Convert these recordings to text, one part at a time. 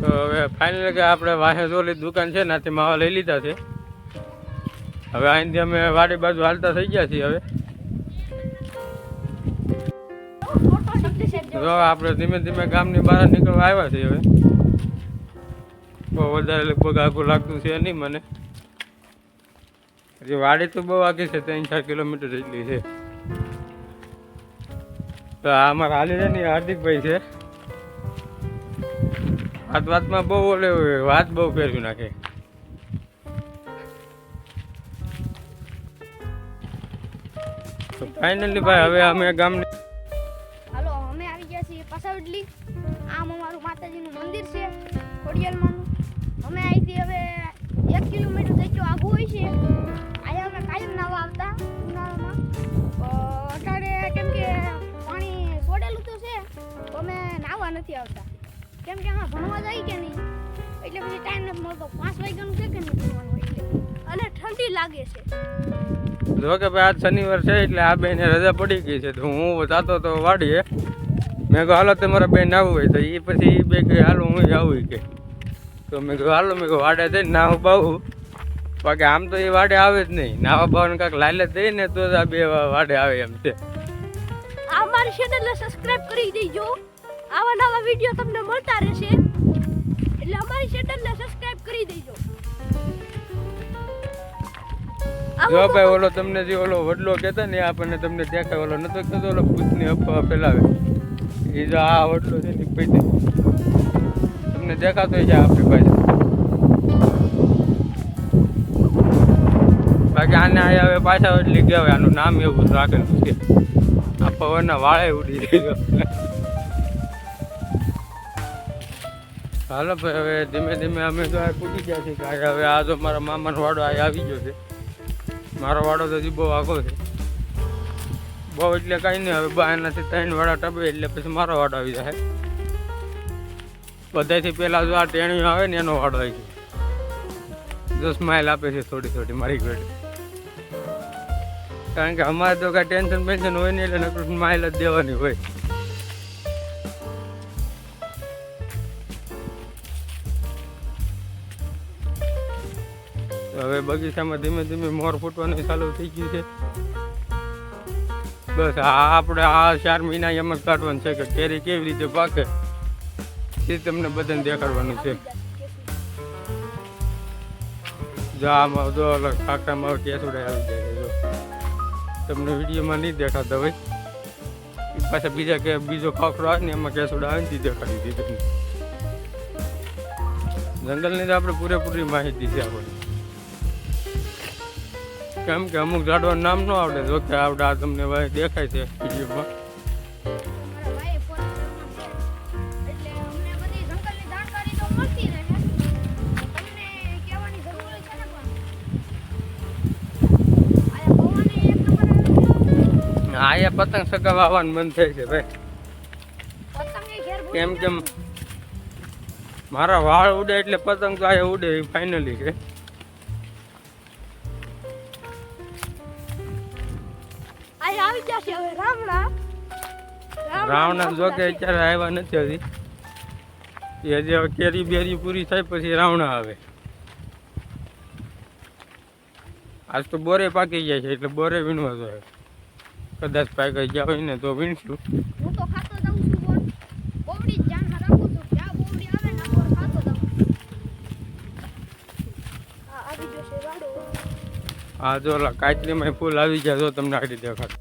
તો હવે ફાઇનલ કે આપણે વાહે જોલી દુકાન છે નાથી માવા લઈ લીધા છે. હવે અહીંથી અમે વાડી બાજુ હાલતા થઈ ગયા છીએ. હવે જો આપણે ધીમે ધીમે ગામની બહાર નીકળવા આવ્યા છીએ. હવે બહુ વધારે લગભગ આખું લાગતું છે નહીં મને. હજી વાડી તો બહુ આગી છે, 3-4 કિલોમીટર જેટલી છે. તો આ અમારા હાલી છે ને હાર્દિકભાઈ છે. વાતમાં બહુ ઓલે વાત બહુ ફેરવી નાખે. તો ફાઇનલી ભાઈ હવે અમે ગામની હાલો અમે આવી ગયા છીએ પાસાવડલી. આમ અમારું માતાજીનું મંદિર છે ખોડિયાલમાંનું. અમે અહીંથી હવે 1 કિલોમીટર જેટલું આઘું હોય છે. અહીંયા અમે કાયમ નાવા આવતા ઉનાળામાં. અટાણે કેમ કે પાણી છોડેલું તો છે તો અમે નાવા નથી આવતા, કેમ કે આમાં ભણવા જાય કે નહીં એટલે પછી ટાઈમ નથી મળતો. 5 વાગ્યાનું છે કે નહીં ભણવાનું એટલે, અને ઠંડી લાગે છે. જો કે ભાઈ આજ શનિવાર છે એટલે આ બેને રજા પડી ગઈ છે. તો હું જતો તો વાડીએ. મેં કહું હાલો તમારા બેન આવવું હોય તો એ પછી બે કે હાલો હું આવું કે. તો મેં કહું હાલો, મેં કહું વાડે જઈને નાહું બાવું. બાકી આમ તો એ વાડે આવે જ નહીં. નાવા બાવાને કાંઈક લાલચ દઈ ને તો આ બે વાડે આવે એમ છે. અમારી ચેનલને સબસ્ક્રાઇબ કરી દેજો. આવા નવા વિડીયો તમને મળતા રહેશે એટલે અમારી ચેનલને સબસ્ક્રાઇબ કરી દેજો. જો ભાઈ ઓલો તમને જે ઓલો વડલો કહેતા ને આપણને તમને દેખાય ઓલો નતો કહેતો ઓલો ભૂતની અફવા ફેલાવે એ જો આ વડલો છે ને પૈતે તમને દેખાતો છે આપણી પાસે. બાકી આને અહીંયા હવે પાછા વડલી કહેવાય. આનું નામ એવું રાખેલું છે. આ પવનના વાળે ઉડી ગયો. હાલો ભાઈ હવે ધીમે ધીમે અમે તો આ પૂછી ગયા છીએ કે હવે આ તો મારા મામાનો વાડો આ આવી ગયો છે. મારો વાડો તો હજી બહુ આખો છે. બહુ એટલે કાંઈ નહીં. હવે એનાથી 3 વાડા ટપે એટલે પછી મારો વાડો આવી જાય. બધાથી પહેલાં જો આ ટેણીઓ આવે ને એનો વાડો આવી જાય. 10 માઇલ આપે છે થોડી થોડી મારી ઘરે. કારણ કે અમારે તો કાંઈ ટેન્શન પેન્શન હોય નહીં એટલે નકર માઇલ જ દેવાની હોય. હવે બગીચામાં ધીમે ધીમે મોર ફૂટવાનું ચાલુ થઈ ગયું છે. બસ આપણે આ 4 મહિના એમ જ કાઢવાનું છે કે કેરી કેવી રીતે પાકે એ તમને બધાને દેખાડવાનું છે. જો આમાં જો કાકામાં કેસુડા આવી જાય છે. જો તમને વિડીયોમાં નહીં દેખાતા હોય પાછા બીજો ખાખરો આવે ને એમાં કેસુડા આવે ને દેખાડી દીધું. જંગલની તો આપણે પૂરેપૂરી માહિતી છે આપણે. કેમ કે અમુક ઝાડવાનું નામ ન આવડે. જો કે આવડે આ તમને દેખાય છે વિડીયોમાં. આયા પતંગ સગાવા આવવાનું મન થાય છે ભાઈ. કેમ કેમ મારા વાળ ઉડે એટલે પતંગ તો આયા ઉડે એ ફાઇનલી છે. આવી જશે હવે રાવણા જો કે અત્યારે આવ્યા નથી હજી. એ હજી હવે કેરી બેરી પૂરી થાય પછી રાવણા આવે. આજ તો બોરે પાકી જાય છે એટલે બોરે વીણવા જોઈએ. કદાચ પાકી ગયા હોય ને તો વીણશું. હું તો ખાતો જાઉં છું બોલ. બોવડી જાનમાં રાખું છું. જ્યાં બોવડી આવે ને બોર ખાતો જાઉં. આ આવી જશે વાડો. આ જો કાચરીમાં ફૂલ આવી જાય. જો તમને આગળ દેખાય.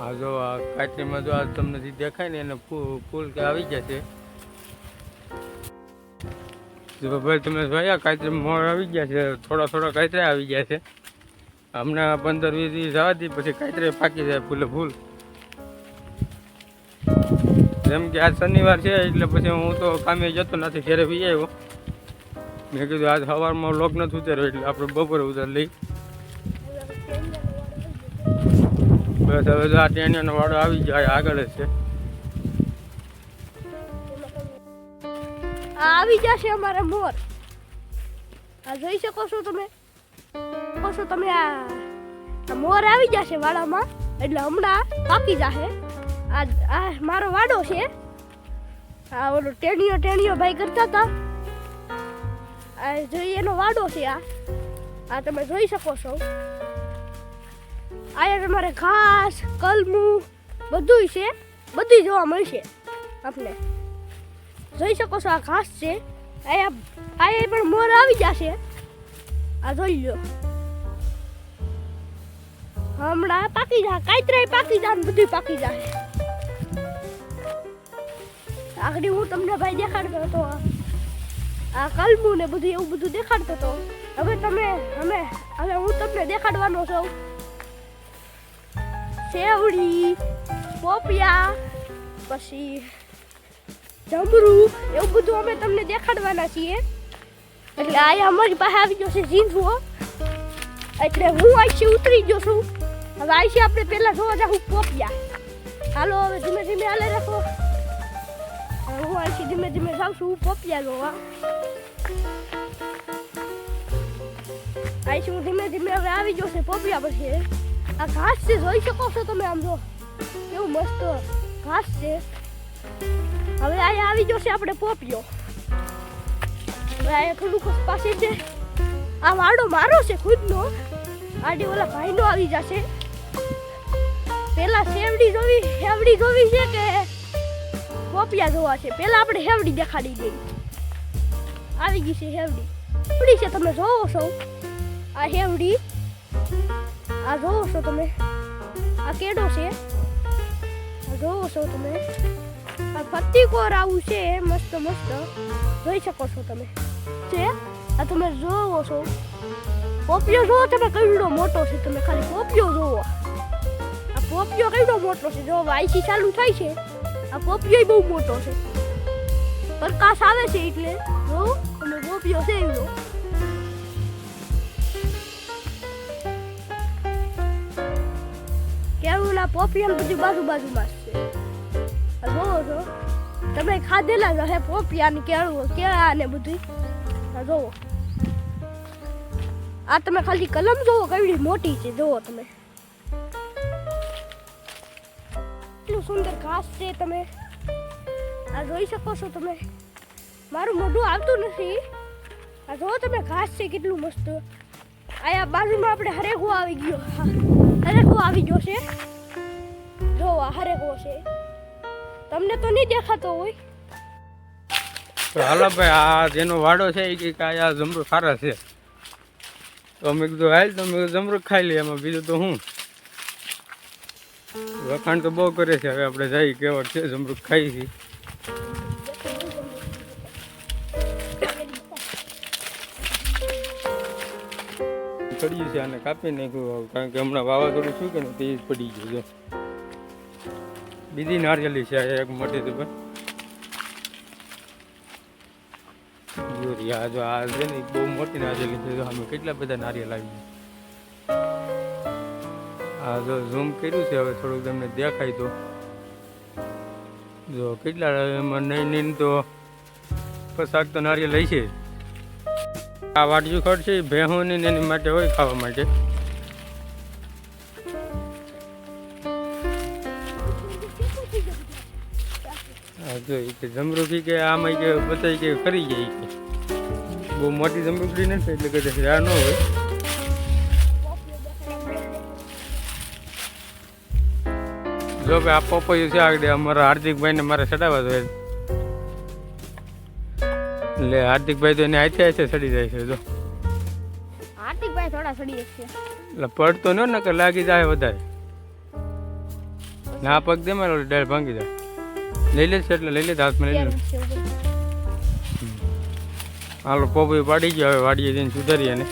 આ જો આ કાચરીમાં જો આ તમને જે દેખાય ને એને ફૂલ કે આવી જશે. જો ભાઈ તમે જોયા કાચરી મોર આવી ગયા છે. થોડા કાચરા આવી ગયા છે. હમણાં 15-20 દિવસ આવવાથી પછી કાચરે પાકી જાય ફૂલે ફૂલ. જેમ કે આજ શનિવાર છે એટલે પછી હું તો કામે જતો નથી, ઘરે બી આવ્યો. મેં કીધું આજ સવારમાં લોક નથી ઉતાર્યો એટલે આપણે બપોરે ઉતાર લઈ. બસ હવે તો આ ટેણીયાનો વાડો આવી જાય આગળ જ છે. આવી જશે અમારે મોર. આ જોઈ શકો છો તમે. આ મોર આવી જશે વાડામાં એટલે હમણાં પાકી જશે. આ મારો વાડો છે. આ ઓલો ટેણીઓ ભાઈ કરતા હતા. આ જોઈ એનો વાડો છે. આ તમે જોઈ શકો છો. અહીંયા તમારે ઘાસ કલમું બધું છે. બધું જોવા મળશે આપણે. જોઈ શકો છો આ ઘાસ છે. અહીંયા પણ મોર આવી જશે. આ જોઈ લો. હમણાં પાકી જાય. કાંઈતરાય પાકી જાય ને બધું પાકી જાય. આગળ હું તમને ભાઈ દેખાડતો હતો આ કલમું ને બધું એવું બધું દેખાડતો હતો. હવે હું તમને દેખાડવાનો છું સેવડી પોપિયા પછી જમરૂ એવું બધું અમે તમને દેખાડવાના છીએ. એટલે અહીંયા અમારી પાસે આવી ગયો છે ઝીંઝવો. એટલે હું આઈસી ઉતરી ગયો છું. હવે આઈસી આપણે પહેલા જોવા જાઉં પોપિયા. હાલો હવે ધીમે ધીમે હાલે રાખો. હું આઈસી ધીમે ધીમે જાઉં છું પોપિયા જોવા. આઈસી હું ધીમે ધીમે હવે આવી ગયો છે પોપિયા પછી. આ ઘાસ છે જોઈ શકો છો તમે. આમ જો કેવું મસ્ત ઘાસ છે. હવે અહીંયા આવી ગયો છે આપણે પોપિયો. હવે અહીંયા થોડુંક પાસે છે. આ વાડો મારો છે ખુદનો. આડી ઓલા ભાઈનો આવી જશે. પેલા હેવડી જોવી છે કે પોપિયા જોવા છે? પેલા આપણે હેવડી દેખાડી ગઈ. આવી ગઈ છે હેવડી છે. તમે જોવો છો આ હેવડી. આ જોવો છો તમે. આ કેડો છે. આ જોવો છો તમે. આ ફત્તીકોર આવું છે મસ્ત જોઈ શકો છો તમે. છે આ તમે જોવો છો. પોપિયો જોવો તમે કેવડો મોટો છે. તમે ખાલી પોપિયો જોવો. આ પોપિયો કેવડો મોટો છે. જો વાયસી ચાલુ થાય છે. આ પોપિયો બહુ મોટો છે. પ્રકાશ આવે છે એટલે જો તમે પોપિયો છે એવડો. કેવું ના પોપિયો બધી બાજુમાં છે. આ જોવો છો તમે ખાધેલા જ હે પોપિયા ને કેળા ને બધું. આ જોવો. આ તમે ખાલી કલમ જોવો કેવડી મોટી છે. જોવો તમે કેટલું સુંદર ઘાસ છે. તમે આ જોઈ શકો છો તમે. મારું મોઢું આવતું નથી. આ જોવો તમે ઘાસ છે કેટલું મસ્ત. આયા બાજુમાં આપણે હરેગો આવી ગયો. હરેગો આવી ગયો છે. જો આ હરેગો છે. તમને તો નહીં દેખાતો હોય. તો હાલો ભાઈ આ જેનો વાડો છે એ કે આ જમરૂ સારા છે. તો અમે કીધું હાલ તો અમે જમરૂ ખાઈ લઈએ. એમાં બીજું તો હું વખાણ તો બહુ કરે છે. હવે આપણે જઈ કેવડ છે જમરૂ ખાઈ છીએ. પડ્યું છે આને કાપી નાખ્યું. કારણ કે હમણાં વાવાઝોડું શું કે ને તે જ પડી ગયું છે. બીજી નારિયેલી છે એક મોટી તો પણ જો આ છે ને બહુ મોટી નારિયેલી છે. અમે કેટલા બધા નારિયેલ આવી ગયા. આ જો ઝૂમ કર્યું છે. હવે થોડુંક તમને દેખાય તો જો કેટલા એમાં નહીં તો 50 તો નારિયેલ લઈ છે. આ વાડિયું ખડ છે ભેહોની એની માટે હોય ખાવા માટે. જો કે જમરૂખી કે આમાં કે બતાવી કે ફરી જાય કે બહુ મોટી જમરૂખી નથી એટલે કદાચ આ ન હોય. જો ભાઈ આ પપૈયું છે આગળ અમારા હાર્દિકભાઈને મારે ચડાવવા જોઈએ. એટલે હાર્દિકભાઈ તો એને હાથે ચડી જાય છે. જો હાર્દિકભાઈ થોડા ચડી છે. એટલે પડતો ન ને કે લાગી જાય વધારે. ના પગ દે મારો ડાળ ભાંગી જાય. લઈ લે છે એટલે લઈ લે હાથમાં લઈ લે. હાલો પોપૈયું પાડી ગયો. હવે વાડીએ જઈને સુધારીએ ને.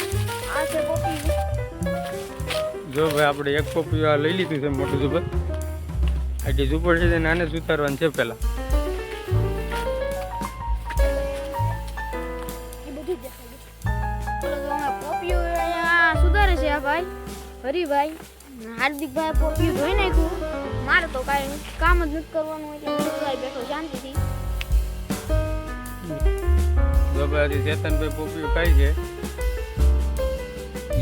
જો ભાઈ આપણે એક પોપૈયું આ લઈ લીધું છે મોટું ઝુંપર. આટલી ઝુંપર છે તેને આને સુધારવાનું છે પહેલાં. સુધારે છે આ ભાઈ હરિભાઈ. હાર્દિકભાઈ પોપિયું ધોઈ નાખ્યું. મારે તો કાંઈ કામ જ નથી કરવાનું એટલે સુધાઈ બેઠો શાંતિથી. જો ભાઈ ચેતનભાઈ પોપિયું ખાય છે.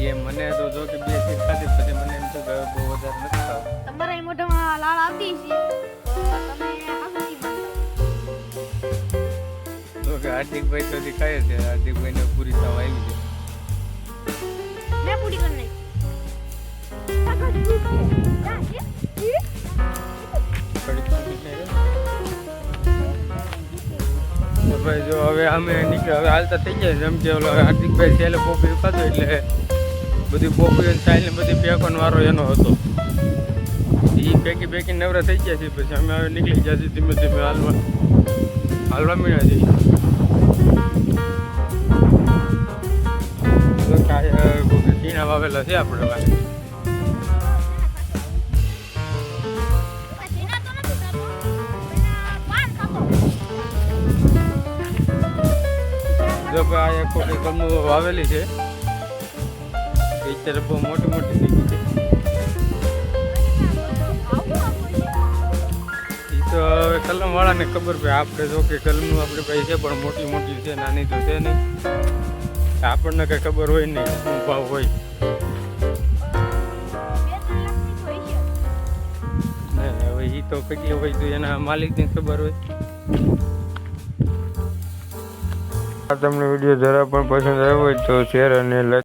એ મને તો જો કે 2 સીટ ખાધી પછી મને એમ થયું કે બહુ વધારે નથી ખાવું. તમારા મોઢામાં લાળ આવતી છે તમે હાથ નથી માનતા. હાર્દિકભાઈ તો ખાય છે. હાર્દિકભાઈ ને પૂરી થવા આવી છે. મેં પૂરી કરી નાખી. આગળ દૂધ છે. જા, છે? તો ભાઈ જો હવે અમે નીકળ્યા, હવે હાલતા થઈ જાય. જેમ કે ઓલો હાર્દિકભાઈ છેલ્લે પોપી ખાધો એટલે બધી પોપી ચાલીને બધી પેકવાનો વારો એનો હતો. એ પેકી નવરા થઈ ગયા છે. પછી અમે હવે નીકળી ગયા છીએ ધીમે ધીમે હાલવા મીણા જઈએ. ટીણા વાવેલા છે આપણે પાસે. સીના તો નથી થતો. પેલા પાન થતો. જો ભાઈ આ ખોટી કલમો વાવેલી છે. અત્યારે બહુ મોટી મોટી થઈ ગઈ છે. એ તો હવે કલમ વાળાને ખબર ભાઈ. આપણે જો કે કલમનું આપણે ભાઈ છે પણ મોટી મોટી છે, નાની તો છે નહીં. આપણને કઈ ખબર હોય નહીં શું ભાવ હોય. હવે એ તો કેટલી હોય તો એના માલિકને ખબર હોય. આ તમને વિડીયો જરા પણ પસંદ આવ્યો હોય તો શેર અને લાઈક